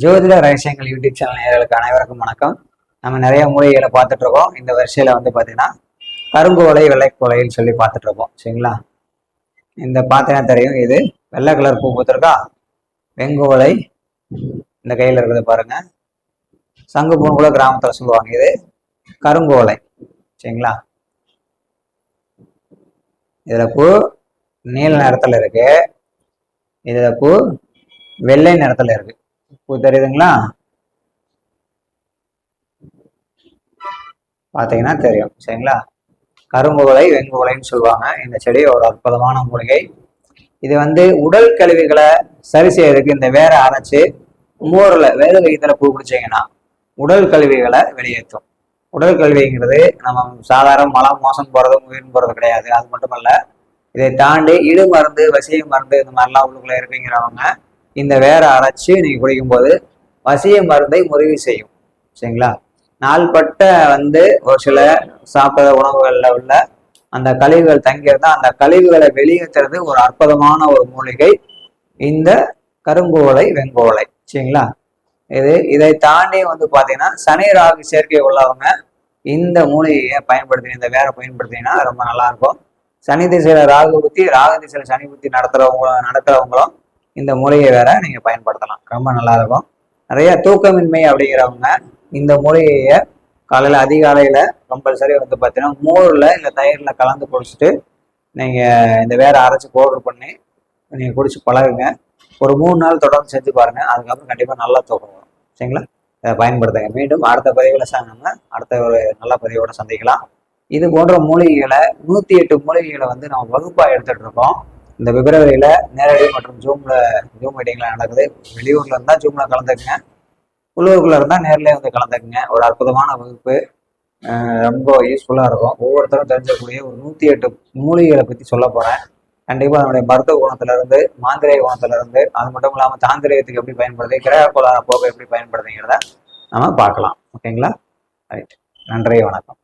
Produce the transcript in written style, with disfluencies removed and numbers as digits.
ஜோதிட ரகசியங்கள் YouTube channel நேயர்களுக்கு அனைவருக்கும் வணக்கம். நம்ம நிறைய மூலிகைகளை பார்த்துட்டு இருக்கோம். இந்த வரிசையில வந்து பார்த்தீங்கன்னா கருங்கோலை வெள்ளைக்கோலைன்னு சொல்லி பார்த்துட்டு இருக்கோம். சரிங்களா? இந்த பார்த்தீங்கன்னா தெரியும், இது வெள்ளை கலர் பூ பூத்திருக்கா. வெங்கோலை இந்த கையில் இருக்குது பாருங்க. சங்கு பூ கூட கிராமத்தில் சொல்லுவாங்க. இது கருங்கோலை. சரிங்களா? இதுல பூ நீல நிறத்துல இருக்கு. இதுல பூ வெள்ளை நிறத்துல இருக்கு. பூ தெரியுதுங்களா? பாத்தீங்கன்னா தெரியும். சரிங்களா? கரும்புகளை வெங்குவலைன்னு சொல்லுவாங்க. இந்த செடி ஒரு அற்புதமான மூலிகை. இது வந்து உடல் கழிவுகளை சரி செய்யறதுக்கு இந்த வேரை அரைச்சு மோர்ல வேத வைத்தியத்துல பூ பிடிச்சிங்கன்னா உடல் கழிவுகளை வெளியேற்றும். உடல் கல்விங்கிறது நம்ம சாதாரண மலம் மோசம் போறது உயிர் போறது கிடையாது. அது மட்டுமல்ல, இதை தாண்டி இடு மருந்து வசிய மருந்து இந்த மாதிரிலாம் உள்ளுக்குள்ள இருக்குங்கிறவங்க இந்த வேரை அரைச்சு நீங்க குடிக்கும் போது வசிய மருந்தை முறிவு செய்யும். சரிங்களா? நாள்பட்ட வந்து ஒரு சில சாப்பிட்ற உணவுகள்ல உள்ள அந்த கழிவுகள் தங்கியிருந்தா அந்த கழிவுகளை வெளியேற்றுறது ஒரு அற்புதமான ஒரு மூலிகை இந்த கருங்கோலை வெங்கோலை. சரிங்களா? இதை தாண்டி வந்து பாத்தீங்கன்னா சனி ராகு சேர்க்கை உள்ளவங்க இந்த மூலிகையை பயன்படுத்தி இந்த வேரை பயன்படுத்தினா ரொம்ப நல்லா இருக்கும். சனி திசையில ராகு புத்தி, ராகு திசையில சனி புத்தி நடத்துறவங்களும் இந்த மூலிகை வேற நீங்க பயன்படுத்தலாம். ரொம்ப நல்லா இருக்கும். நிறைய தூக்கமின்மை அப்படிங்கிறவங்க இந்த மூலிகையை காலையில அதிகாலையில கம்பல்சரி வந்து பார்த்தீங்கன்னா மோர்ல இல்லை தயிர்ல கலந்து குடிச்சிட்டு நீங்க இந்த வேற அரைச்சி பவுடர் பண்ணி நீங்க குடிச்சு பழகுங்க. ஒரு 3 நாள் தொடர்ந்து செஞ்சு பாருங்க. அதுக்கப்புறம் கண்டிப்பா நல்லா தூக்கம் வரும். சரிங்களா? இதை பயன்படுத்துங்க. மீண்டும் அடுத்த பதிவுல நம்ம அடுத்த ஒரு நல்ல பதிவோட சந்திக்கலாம். இது போன்ற மூலிகைகளை 108 மூலிகைகளை வந்து நம்ம வகுப்பா எடுத்துட்டு இருக்கோம். இந்த பிப்ரவரியில நேரடி மற்றும் ஜூம் மீட்டிங்ல நடக்குது. வெளியூர்ல இருந்தா ஜூம்ல கலந்துக்குங்க, உள்ளூருக்குள்ள இருந்தா நேர்லயே வந்து கலந்துக்குங்க. ஒரு அற்புதமான வகுப்பு, ரொம்ப யூஸ்ஃபுல்லா இருக்கும். ஒவ்வொருத்தரும் தெரிஞ்சக்கூடிய ஒரு 108 மூலிகைகளை பத்தி சொல்ல போறேன். கண்டிப்பா அதனுடைய மருத்துவ குணத்துல இருந்து, மாந்திரிக குணத்துல இருந்து, அது மட்டும் இல்லாம தாந்திரிகத்துக்கு எப்படி பயன்படுது, கிரக கோளாறு போக எப்படி பயன்படுதுங்கிறத நம்ம பார்க்கலாம். ஓகேங்களா? ரைட். நன்றி, வணக்கம்.